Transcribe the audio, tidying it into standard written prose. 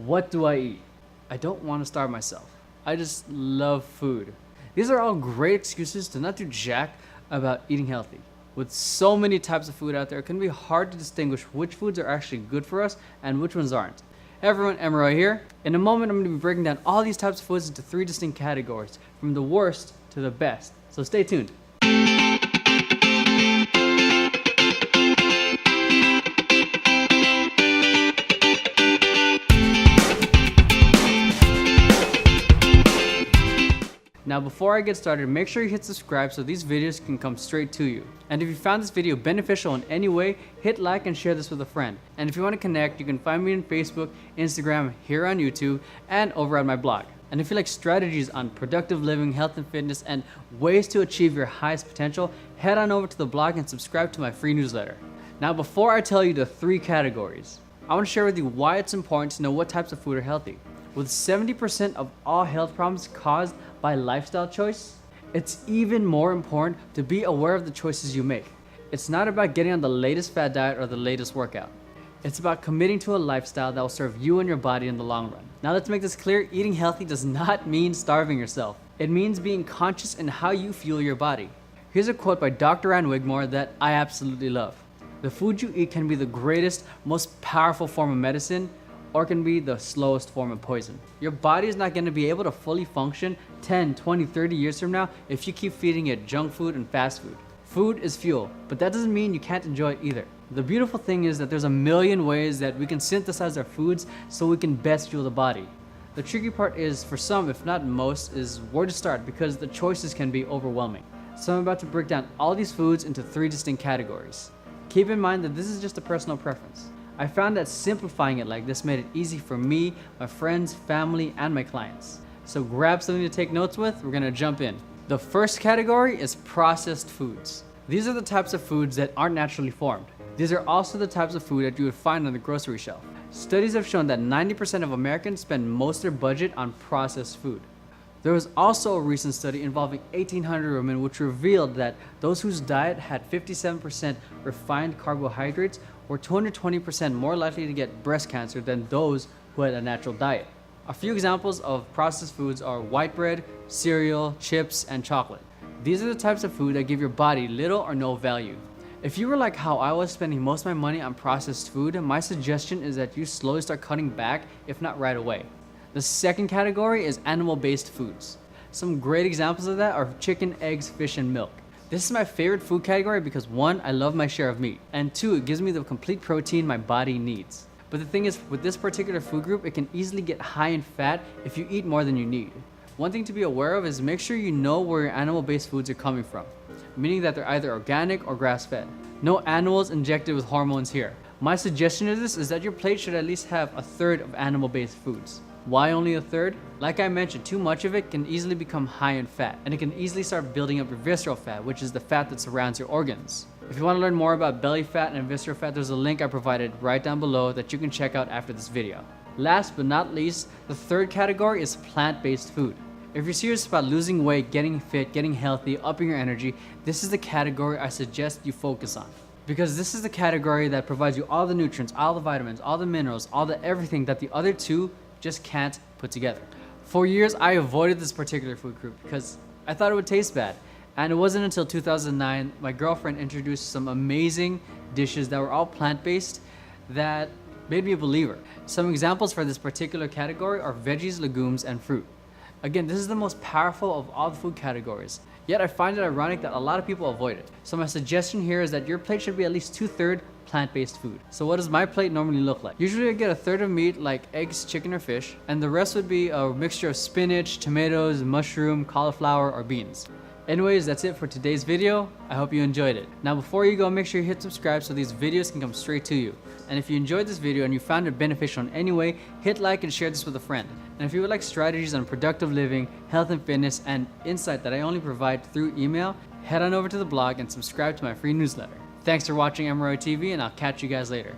What do I eat? I don't want to starve myself. I just love food. These are all great excuses to not do jack about eating healthy. With so many types of food out there, it can be hard to distinguish which foods are actually good for us and which ones aren't. Hey everyone, Emroy here. In a moment, I'm going to be breaking down all these types of foods into 3 distinct categories, from the worst to the best. So stay tuned. Now before I get started, make sure you hit subscribe so these videos can come straight to you. And if you found this video beneficial in any way, hit like and share this with a friend. And if you want to connect, you can find me on Facebook, Instagram, here on YouTube, and over at my blog. And if you like strategies on productive living, health and fitness, and ways to achieve your highest potential, head on over to the blog and subscribe to my free newsletter. Now before I tell you the 3 categories, I want to share with you why it's important to know what types of food are healthy. With 70% of all health problems caused by lifestyle choice, it's even more important to be aware of the choices you make. It's not about getting on the latest fad diet or the latest workout. It's about committing to a lifestyle that will serve you and your body in the long run. Now let's make this clear, eating healthy does not mean starving yourself. It means being conscious in how you fuel your body. Here's a quote by Dr. Ann Wigmore that I absolutely love. The food you eat can be the greatest, most powerful form of medicine, or can be the slowest form of poison. Your body is not going to be able to fully function 10, 20, 30 years from now if you keep feeding it junk food and fast food. Food is fuel, but that doesn't mean you can't enjoy it either. The beautiful thing is that there's a million ways that we can synthesize our foods so we can best fuel the body. The tricky part is, for some, if not most, is where to start because the choices can be overwhelming. So I'm about to break down all these foods into 3 distinct categories. Keep in mind that this is just a personal preference. I found that simplifying it like this made it easy for me, my friends, family, and my clients. So grab something to take notes with, we're gonna jump in. The first category is processed foods. These are the types of foods that aren't naturally formed. These are also the types of food that you would find on the grocery shelf. Studies have shown that 90% of Americans spend most of their budget on processed food. There was also a recent study involving 1,800 women which revealed that those whose diet had 57% refined carbohydrates were 220% more likely to get breast cancer than those who had a natural diet. A few examples of processed foods are white bread, cereal, chips, and chocolate. These are the types of food that give your body little or no value. If you were like how I was spending most of my money on processed food, my suggestion is that you slowly start cutting back, if not right away. The second category is animal-based foods. Some great examples of that are chicken, eggs, fish, and milk. This is my favorite food category because 1, I love my share of meat, and 2, it gives me the complete protein my body needs. But the thing is, with this particular food group, it can easily get high in fat if you eat more than you need. One thing to be aware of is make sure you know where your animal-based foods are coming from, meaning that they're either organic or grass-fed. No animals injected with hormones here. My suggestion to this is that your plate should at least have 1/3 of animal-based foods. Why only 1/3? Like I mentioned, too much of it can easily become high in fat, and it can easily start building up your visceral fat, which is the fat that surrounds your organs. If you want to learn more about belly fat and visceral fat, there's a link I provided right down below that you can check out after this video. Last but not least, the 3rd category is plant-based food. If you're serious about losing weight, getting fit, getting healthy, upping your energy, this is the category I suggest you focus on. Because this is the category that provides you all the nutrients, all the vitamins, all the minerals, all the everything that the other 2 just can't put together. For years, I avoided this particular food group because I thought it would taste bad. And it wasn't until 2009, my girlfriend introduced some amazing dishes that were all plant-based that made me a believer. Some examples for this particular category are veggies, legumes, and fruit. Again, this is the most powerful of all the food categories. Yet I find it ironic that a lot of people avoid it. So my suggestion here is that your plate should be at least 2/3 plant-based food. So what does my plate normally look like? Usually I get 1/3 of meat like eggs, chicken, or fish, and the rest would be a mixture of spinach, tomatoes, mushroom, cauliflower, or beans. Anyways, that's it for today's video. I hope you enjoyed it. Now before you go, make sure you hit subscribe so these videos can come straight to you. And if you enjoyed this video and you found it beneficial in any way, hit like and share this with a friend. And if you would like strategies on productive living, health and fitness, and insight that I only provide through email, head on over to the blog and subscribe to my free newsletter. Thanks for watching Emroy TV, and I'll catch you guys later.